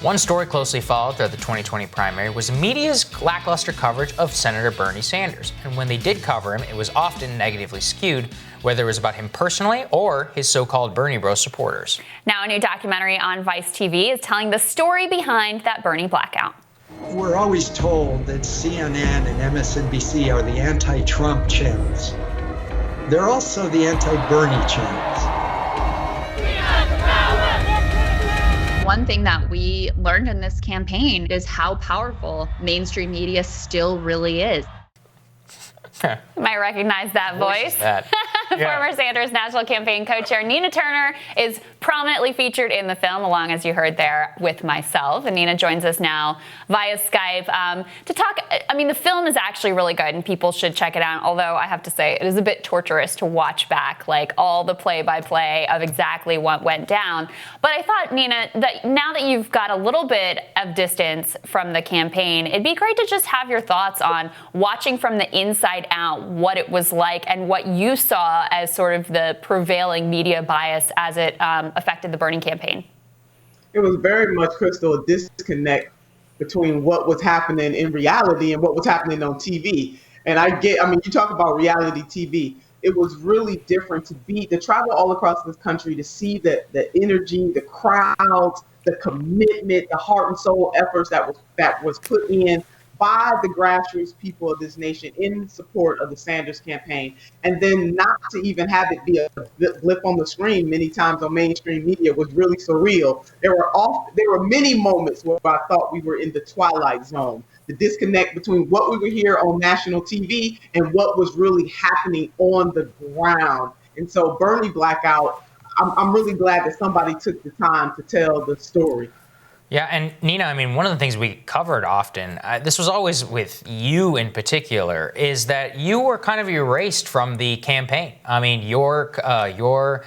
One story closely followed throughout the 2020 primary was the media's lackluster coverage of Senator Bernie Sanders. And when they did cover him, it was often negatively skewed, whether it was about him personally or his so-called Bernie Bro supporters. Now a new documentary on Vice TV is telling the story behind that Bernie blackout. We're always told that CNN and MSNBC are the anti-Trump channels. They're also the anti-Bernie channels. One thing that we learned in this campaign is how powerful mainstream media still really is. You might recognize that voice. Former Sanders National Campaign co-chair Nina Turner is prominently featured in the film, along, as you heard there, with myself. And Nina joins us now via Skype to talk. I mean, the film is actually really good, and people should check it out. Although I have to say, it is a bit torturous to watch back, like all the play-by-play of exactly what went down. But I thought, Nina, that now that you've got a little bit of distance from the campaign, it'd be great to just have your thoughts on watching from the inside out what it was like and what you saw as sort of the prevailing media bias as it affected the Bernie campaign. It was very much, Crystal, a disconnect between what was happening in reality and what was happening on TV. And you talk about reality TV. It was really different to travel all across this country to see the energy, the crowds, the commitment, the heart and soul efforts that was put in by the grassroots people of this nation in support of the Sanders campaign, and then not to even have it be a blip on the screen many times on mainstream media was really surreal. There were many moments where I thought we were in the twilight zone, the disconnect between what we were here on national TV and what was really happening on the ground. And so Bernie Blackout, I'm really glad that somebody took the time to tell the story. Yeah, and Nina, I mean, one of the things we covered often, this was always with you in particular, is that you were kind of erased from the campaign. I mean, your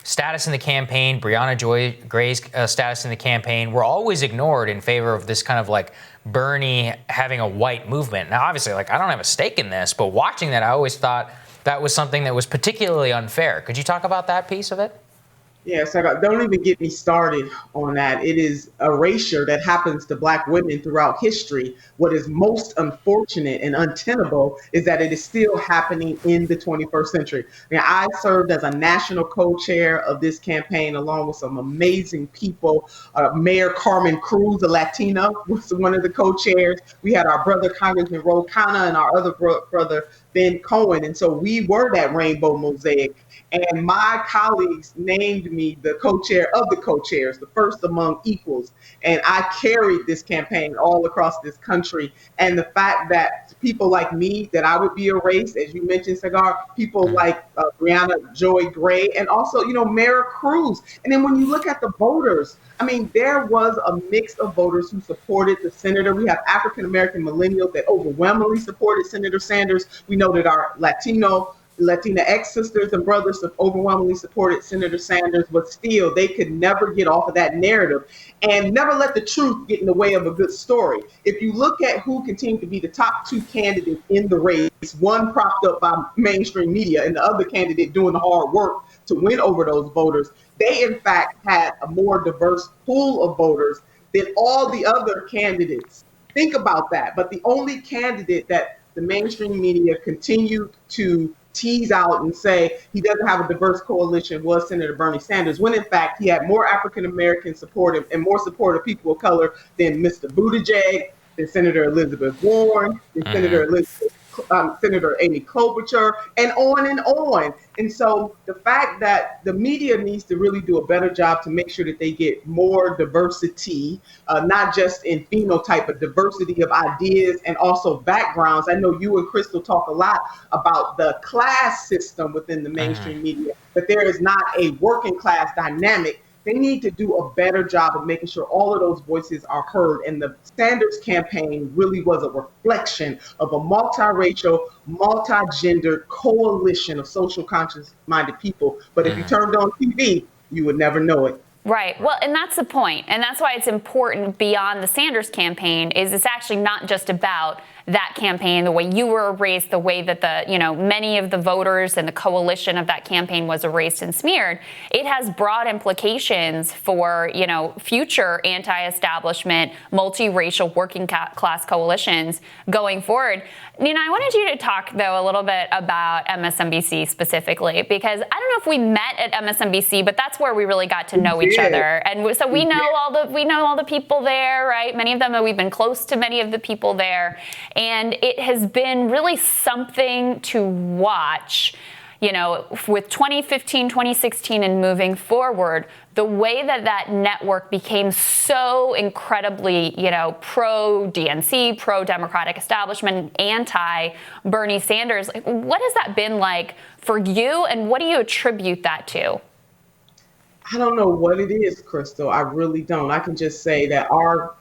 status in the campaign, Breonna Joy Gray's status in the campaign, were always ignored in favor of this kind of like Bernie having a white movement. Now, obviously, like, I don't have a stake in this, but watching that, I always thought that was something that was particularly unfair. Could you talk about that piece of it? Yes, don't even get me started on that. It is erasure that happens to Black women throughout history. What is most unfortunate and untenable is that it is still happening in the 21st century. I served as a national co-chair of this campaign along with some amazing people. Mayor Carmen Cruz, a Latina, was one of the co-chairs. We had our brother Congressman Ro Khanna and our other brother Ben Cohen. And so we were that rainbow mosaic. And my colleagues named me the co-chair of the co-chairs, the first among equals. And I carried this campaign all across this country. And the fact that people like me, that I would be erased, as you mentioned, Sagar, people like Breonna Joy Gray, and also, Mayor Cruz. And then when you look at the voters, I mean, there was a mix of voters who supported the senator. We have African-American millennials that overwhelmingly supported Senator Sanders. We know that our Latinx sisters and brothers have overwhelmingly supported Senator Sanders, but still they could never get off of that narrative and never let the truth get in the way of a good story. If you look at who continued to be the top two candidates in the race, one propped up by mainstream media and the other candidate doing the hard work to win over those voters, they in fact had a more diverse pool of voters than all the other candidates. Think about that. But the only candidate that the mainstream media continued to tease out and say he doesn't have a diverse coalition was Senator Bernie Sanders, when in fact he had more African-American supportive and more supportive people of color than Mr. Buttigieg, than Senator Elizabeth Warren, than Senator Amy Klobuchar, and on and on. And so the fact that the media needs to really do a better job to make sure that they get more diversity, not just in phenotype, but diversity of ideas and also backgrounds. I know you and Crystal talk a lot about the class system within the mainstream media, but there is not a working class dynamic. They need to do a better job of making sure all of those voices are heard. And the Sanders campaign really was a reflection of a multiracial, multi-gendered coalition of social conscious-minded people. But if you turned on TV, you would never know it. Right. Well, and that's the point. And that's why it's important beyond the Sanders campaign is it's actually not just about that campaign, the way you were erased, the way that many of the voters and the coalition of that campaign was erased and smeared, it has broad implications for, future anti-establishment, multiracial working class coalitions going forward. Nina, I wanted you to talk, though, a little bit about MSNBC specifically, because I don't know if we met at MSNBC, but that's where we really got to know each other. And so we know all the people there, right? Many of them, we've been close to many of the people there. And it has been really something to watch, with 2015, 2016 and moving forward, the way that network became so incredibly, pro-DNC, pro-Democratic establishment, anti-Bernie Sanders. What has that been like for you, and what do you attribute that to? I don't know what it is, Crystal. I really don't. I can just say that our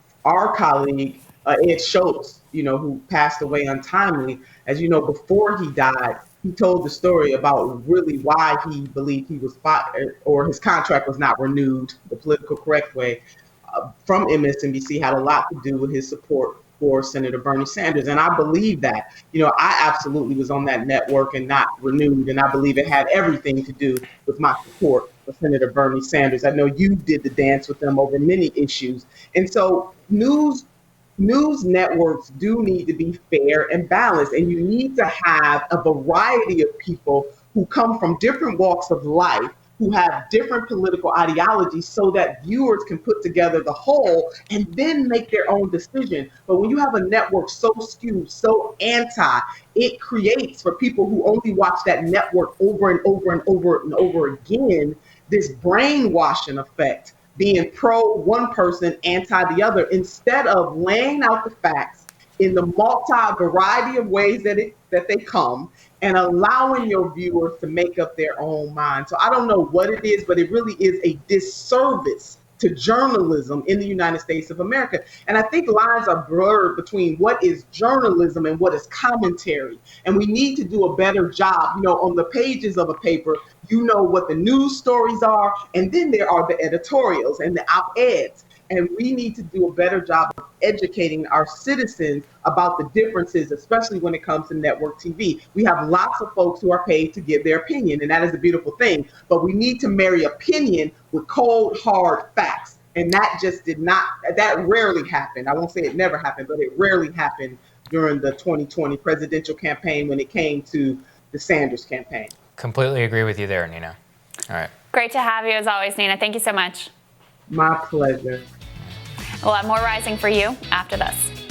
colleague, Ed Schultz, who passed away untimely, as you know, before he died, he told the story about really why he believed he was fired or his contract was not renewed the political correct way from MSNBC had a lot to do with his support for Senator Bernie Sanders. And I believe that, I absolutely was on that network and not renewed. And I believe it had everything to do with my support for Senator Bernie Sanders. I know you did the dance with them over many issues. And so news networks do need to be fair and balanced, and you need to have a variety of people who come from different walks of life, who have different political ideologies, so that viewers can put together the whole and then make their own decision. But when you have a network so skewed, so anti, it creates for people who only watch that network over and over and over and over again, this brainwashing effect, being pro one person, anti the other, instead of laying out the facts in the variety of ways that they come and allowing your viewers to make up their own mind. So I don't know what it is, but it really is a disservice to journalism in the United States of America. And I think lines are blurred between what is journalism and what is commentary. And we need to do a better job, on the pages of a paper, what the news stories are, and then there are the editorials and the op-eds. And we need to do a better job of educating our citizens about the differences, especially when it comes to network TV. We have lots of folks who are paid to give their opinion, and that is a beautiful thing. But we need to marry opinion with cold, hard facts. And that rarely happened. I won't say it never happened, but it rarely happened during the 2020 presidential campaign when it came to the Sanders campaign. Completely agree with you there, Nina. All right. Great to have you as always, Nina. Thank you so much. My pleasure. We'll have more Rising for you after this.